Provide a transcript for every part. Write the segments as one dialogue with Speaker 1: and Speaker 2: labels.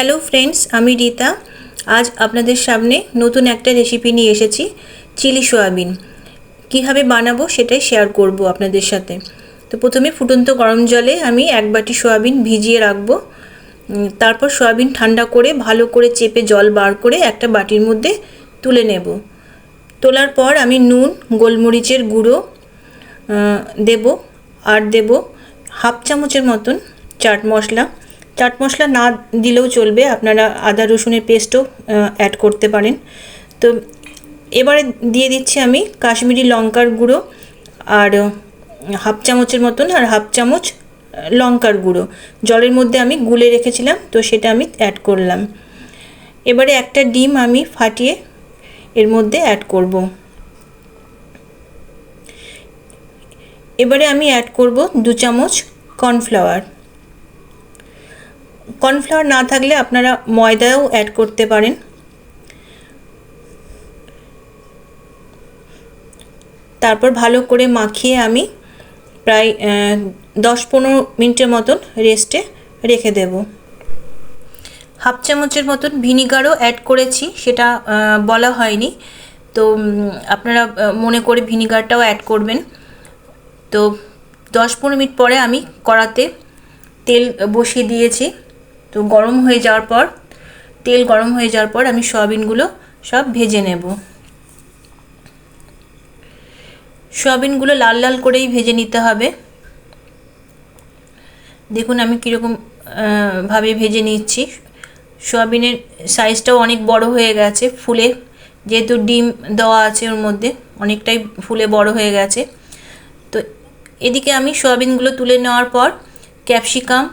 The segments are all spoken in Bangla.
Speaker 1: হ্যালো ফ্রেন্ডস, আমি রীতা। আজ আপনাদের সামনে নতুন একটা রেসিপি নিয়ে এসেছি, চিলি সয়াবিন। কীভাবে বানাবো সেটাই শেয়ার করব আপনাদের সাথে। তো প্রথমে ফুটন্ত গরম জলে আমি 1 বাটি সয়াবিন ভিজিয়ে রাখবো। তারপর সয়াবিন ঠান্ডা করে ভালো করে চেপে জল বার করে একটা বাটির মধ্যে তুলে নেব। তোলার পর আমি নুন, গোলমরিচের গুঁড়ো দেব, আর দেব হাফ চামচের মতন চাট মশলা। চাট মশলা না দিলেও চলবে, আপনারা আদা রসুনের পেস্টও অ্যাড করতে পারেন। তো এবারে দিয়ে দিচ্ছি আমি কাশ্মীরি লঙ্কার গুঁড়ো আর হাফ চামচের মতন, আর হাফ চামচ লঙ্কার গুঁড়ো জলের মধ্যে আমি গুলে রেখেছিলাম, তো সেটা আমি অ্যাড করলাম। এবারে একটা ডিম আমি ফাটিয়ে এর মধ্যে অ্যাড করব। এবারে আমি অ্যাড করব 2 চামচ কর্নফ্লাওয়ার। কর্নফ্লাওয়ার না থাকলে আপনারা ময়দাও অ্যাড করতে পারেন। তারপর ভালো করে মাখিয়ে আমি প্রায় 10-15 মিনিটের মতন রেস্টে রেখে দেব। হাফ চামচের মতন ভিনিগারও অ্যাড করেছি, সেটা বলা হয়নি, তো আপনারা মনে করে ভিনিগারটাও অ্যাড করবেন। তো 10-15 মিনিট পরে আমি কড়াতে তেল বসিয়ে দিয়েছি। তো তেল গরম হয়ে যাওয়ার পর আমি সয়াবিনগুলো সব ভেজে নেব। সয়াবিনগুলো লাল লাল করেই ভেজে নিতে হবে। দেখুন আমি কীরকম ভাবে ভেজে নিচ্ছি। সয়াবিনের সাইজটাও অনেক বড় হয়ে গেছে, ফুলে, যেহেতু ডিম দেওয়া আছে ওর মধ্যে, অনেকটাই ফুলে বড় হয়ে গেছে। তো এদিকে আমি সয়াবিনগুলো তুলে নেওয়ার পর ক্যাপসিকাম,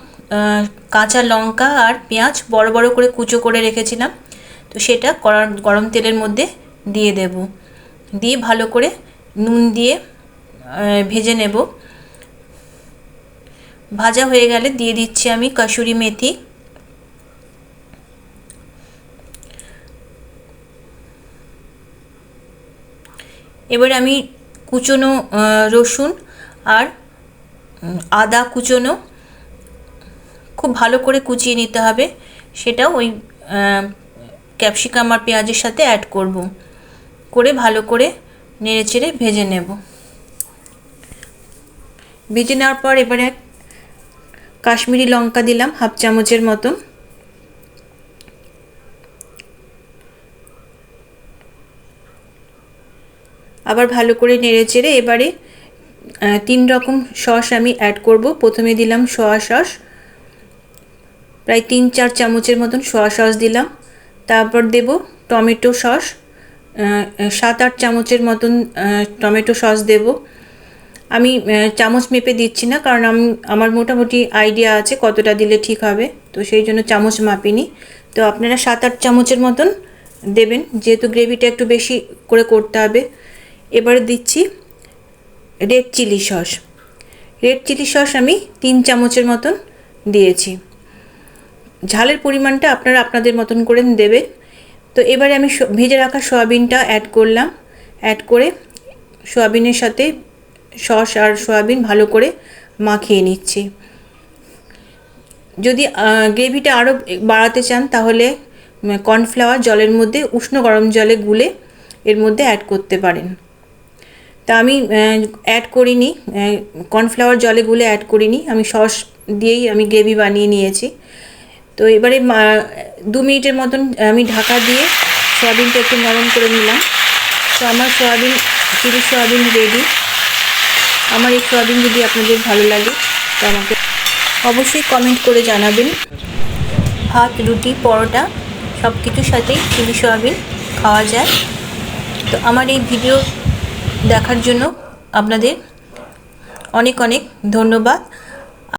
Speaker 1: কাঁচা লঙ্কা আর পেঁয়াজ বড় বড় করে কুচো করে রেখেছিলাম, তো সেটা গরম তেলের মধ্যে দিয়ে দেব। দিয়ে ভালো করে নুন দিয়ে ভেজে নেব। ভাজা হয়ে গেলে দিয়ে দিচ্ছি আমি কসুরি মেথি। এবার আমি কুচনো রসুন আর আদা কুচনো খুব ভালো করে কুচিয়ে নিতে হবে, সেটাও ওই ক্যাপসিকাম আর পেঁয়াজের সাথে অ্যাড করব, করে ভালো করে নেড়েচেড়ে ভেজে নেব। ভেজে নেওয়ার পর এবারে কাশ্মীরি লঙ্কা দিলাম হাফ চামচের মতো। আবার ভালো করে নেড়েচেড়ে এবারে 3 রকম সস আমি অ্যাড করব। প্রথমে দিলাম সয়া সস, প্রায় 3-4 চামচের মতন সয়া সস দিলাম। তারপর দেব টমেটো সস, 7-8 চামচের মতন টমেটো সস দেব। আমি চামচ মেপে দিচ্ছি না, কারণ আমার মোটামুটি আইডিয়া আছে কতটা দিলে ঠিক হবে, তো সেই জন্য চামচ মাপিনি। তো আপনারা 7-8 চামচের মতন দেবেন, যেহেতু গ্রেভিটা একটু বেশি করে করতে হবে। এবারে দিচ্ছি red chilli sauce. Red chilli sauce আমি 3 চামচের মতন দিয়েছি। ঝালের পরিমাণটা আপনারা আপনাদের মতন করে দেবেন। তো এবারে আমি ভেজে রাখা সয়াবিনটা অ্যাড করলাম। অ্যাড করে সয়াবিনের সাথে সস আর সয়াবিন ভালো করে মাখিয়ে নিচ্ছি। যদি গ্রেভিটা আরও বাড়াতে চান তাহলে কর্নফ্লাওয়ার জলের মধ্যে উষ্ণ গরম জলে গুলে এর মধ্যে অ্যাড করতে পারেন। তা আমি অ্যাড করিনি, কর্নফ্লাওয়ার জলে গুলে অ্যাড করিনি, আমি সস দিয়েই আমি গ্রেভি বানিয়ে নিয়েছি। তো এবারে 2 মিনিটের মতন আমি ঢাকা দিয়ে সয়াবিনটা একটু নরম করে নিলাম। তো আমার চিলি সয়াবিন রেডি। আমার এই সয়াবিন যদি আপনাদের ভালো লাগে তো আমাকে অবশ্যই কমেন্ট করে জানাবেন। ভাত, রুটি, পরোটা সব কিছুর সাথেই চিলি সয়াবিন খাওয়া যায়। তো আমার এই ভিডিও দেখার জন্য আপনাদের অনেক অনেক ধন্যবাদ।